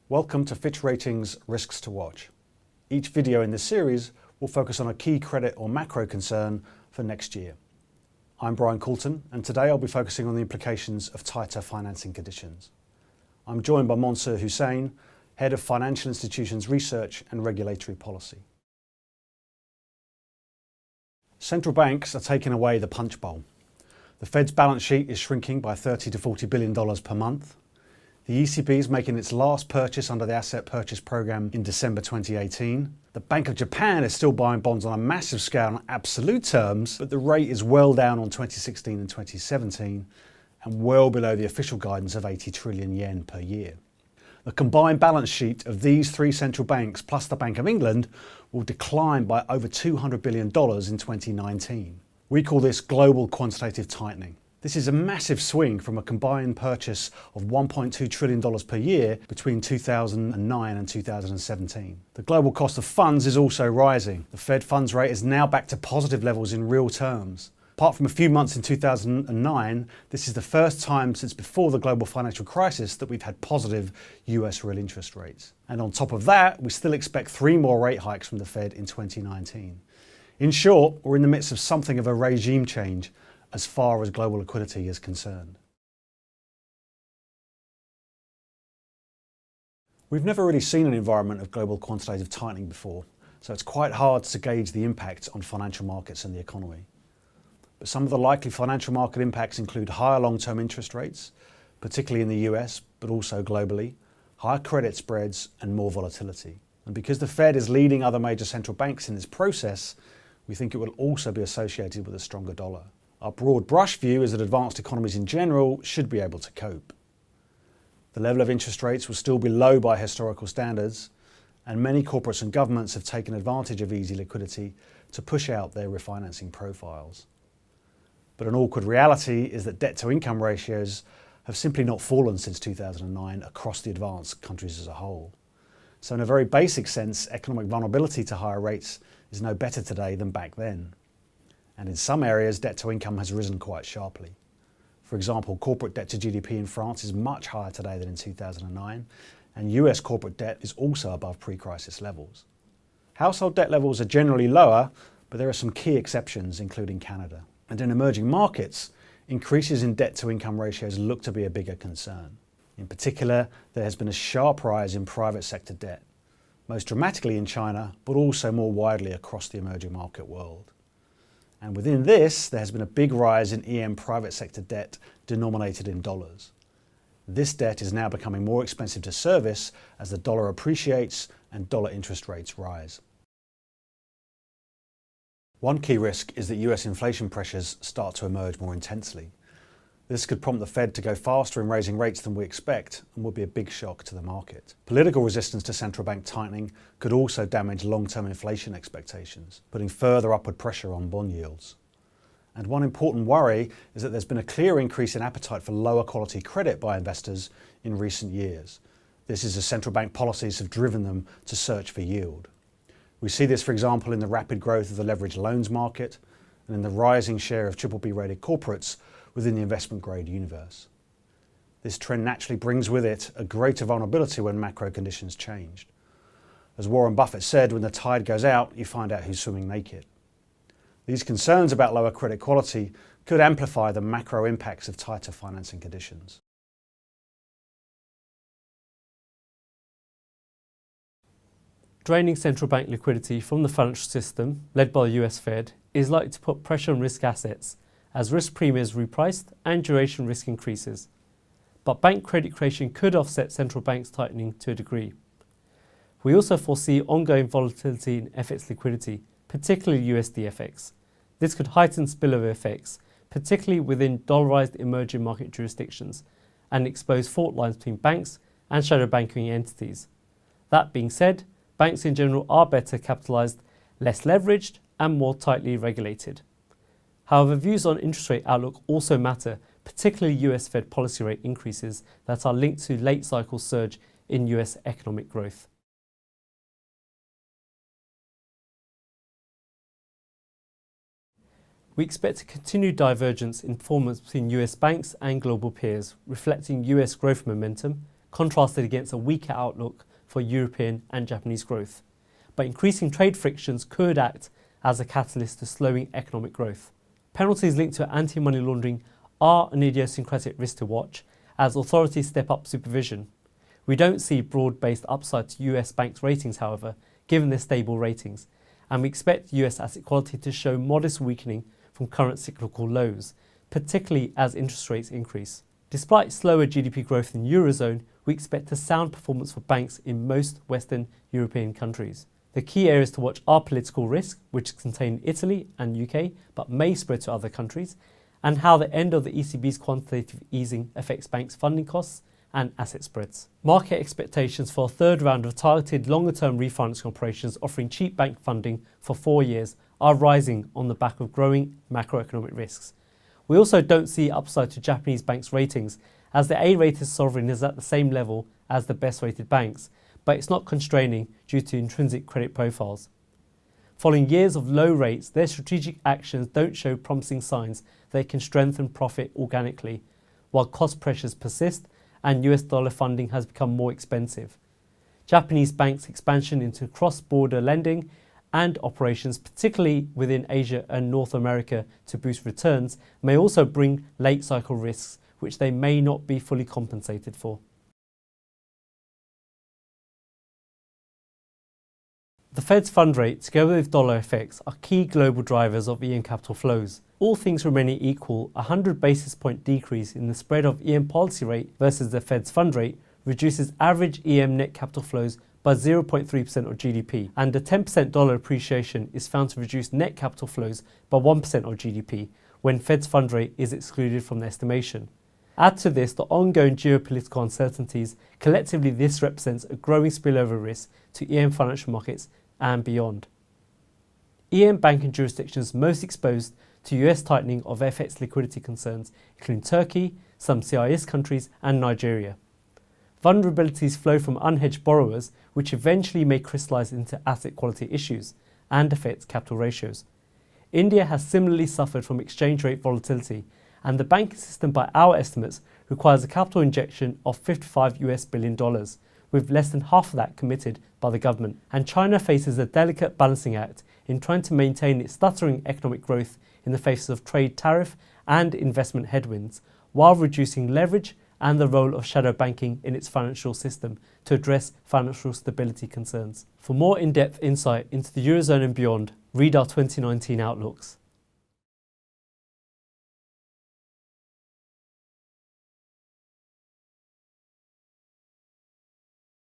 Welcome to Fitch Ratings Risks to Watch. Each video in this series will focus on a key credit or macro concern for next year. I'm Brian Coulton, and today I'll be focusing on the implications of tighter financing conditions. I'm joined by Monsur Hussain, Head of Financial Institutions Research and Regulatory Policy. Central banks are taking away the punch bowl. The Fed's balance sheet is shrinking by $30 to $40 billion per month. The ECB is making its last purchase under the asset purchase programme in December 2018. The Bank of Japan is still buying bonds on a massive scale in absolute terms, but the rate is well down on 2016 and 2017 and well below the official guidance of 80 trillion yen per year. The combined balance sheet of these three central banks plus the Bank of England will decline by over $200 billion in 2019. We call this global quantitative tightening. This is a massive swing from a combined purchase of $1.2 trillion per year between 2009 and 2017. The global cost of funds is also rising. The Fed funds rate is now back to positive levels in real terms. Apart from a few months in 2009, this is the first time since before the global financial crisis that we've had positive US real interest rates. And on top of that, we still expect 3 more rate hikes from the Fed in 2019. In short, we're in the midst of something of a regime change as far as global liquidity is concerned. We've never really seen an environment of global quantitative tightening before, so it's quite hard to gauge the impact on financial markets and the economy. But some of the likely financial market impacts include higher long-term interest rates, particularly in the US, but also globally, higher credit spreads and more volatility. And because the Fed is leading other major central banks in this process, we think it will also be associated with a stronger dollar. Our broad brush view is that advanced economies in general should be able to cope. The level of interest rates will still be low by historical standards, and many corporates and governments have taken advantage of easy liquidity to push out their refinancing profiles. But an awkward reality is that debt-to-income ratios have simply not fallen since 2009 across the advanced countries as a whole. So in a very basic sense, economic vulnerability to higher rates is no better today than back then. And in some areas, debt-to-income has risen quite sharply. For example, corporate debt to GDP in France is much higher today than in 2009, and US corporate debt is also above pre-crisis levels. Household debt levels are generally lower, but there are some key exceptions, including Canada. And in emerging markets, increases in debt-to-income ratios look to be a bigger concern. In particular, there has been a sharp rise in private sector debt, most dramatically in China, but also more widely across the emerging market world. And within this, there has been a big rise in EM private sector debt denominated in dollars. This debt is now becoming more expensive to service as the dollar appreciates and dollar interest rates rise. One key risk is that US inflation pressures start to emerge more intensely. This could prompt the Fed to go faster in raising rates than we expect and would be a big shock to the market. Political resistance to central bank tightening could also damage long-term inflation expectations, putting further upward pressure on bond yields. And one important worry is that there's been a clear increase in appetite for lower quality credit by investors in recent years. This is as central bank policies have driven them to search for yield. We see this, for example, in the rapid growth of the leveraged loans market and in the rising share of BBB rated corporates within the investment grade universe. This trend naturally brings with it a greater vulnerability when macro conditions change. As Warren Buffett said, when the tide goes out, you find out who's swimming naked. These concerns about lower credit quality could amplify the macro impacts of tighter financing conditions. Draining central bank liquidity from the financial system, led by the US Fed, is likely to put pressure on risk assets as risk premiums repriced and duration risk increases. But bank credit creation could offset central banks tightening to a degree. We also foresee ongoing volatility in FX liquidity, particularly USD FX. This could heighten spillover effects, particularly within dollarized emerging market jurisdictions, and expose fault lines between banks and shadow banking entities. That being said, banks in general are better capitalized, less leveraged, and more tightly regulated. However, views on interest rate outlook also matter, particularly US Fed policy rate increases that are linked to late cycle surge in US economic growth. We expect a continued divergence in performance between US banks and global peers, reflecting US growth momentum, contrasted against a weaker outlook for European and Japanese growth. But increasing trade frictions could act as a catalyst to slowing economic growth. Penalties linked to anti-money laundering are an idiosyncratic risk to watch as authorities step up supervision. We don't see broad-based upside to US banks' ratings, however, given their stable ratings, and we expect US asset quality to show modest weakening from current cyclical lows, particularly as interest rates increase. Despite slower GDP growth in the Eurozone, we expect a sound performance for banks in most Western European countries. The key areas to watch are political risk, which is contained in Italy and UK, but may spread to other countries, and how the end of the ECB's quantitative easing affects banks' funding costs and asset spreads. Market expectations for a third round of targeted longer-term refinancing operations offering cheap bank funding for 4 years are rising on the back of growing macroeconomic risks. We also don't see upside to Japanese banks' ratings, as the A-rated sovereign is at the same level as the best-rated banks, but it's not constraining due to intrinsic credit profiles. Following years of low rates, their strategic actions don't show promising signs they can strengthen profit organically, while cost pressures persist and US dollar funding has become more expensive. Japanese banks' expansion into cross-border lending and operations, particularly within Asia and North America to boost returns, may also bring late cycle risks which they may not be fully compensated for. The Fed's fund rate, together with dollar effects, are key global drivers of EM capital flows. All things remaining equal, a 100 basis point decrease in the spread of EM policy rate versus the Fed's fund rate reduces average EM net capital flows by 0.3% of GDP, and a 10% dollar appreciation is found to reduce net capital flows by 1% of GDP when Fed's fund rate is excluded from the estimation. Add to this the ongoing geopolitical uncertainties. Collectively, this represents a growing spillover risk to EM financial markets and beyond. EM banking jurisdictions most exposed to US tightening of FX liquidity concerns include Turkey, some CIS countries and Nigeria. Vulnerabilities flow from unhedged borrowers, which eventually may crystallise into asset quality issues and affect capital ratios. India has similarly suffered from exchange rate volatility, and the banking system, by our estimates, requires a capital injection of $55 billion, with less than half of that committed by the government. And China faces a delicate balancing act in trying to maintain its stuttering economic growth in the face of trade tariff and investment headwinds, while reducing leverage and the role of shadow banking in its financial system to address financial stability concerns. For more in-depth insight into the Eurozone and beyond, read our 2019 outlooks.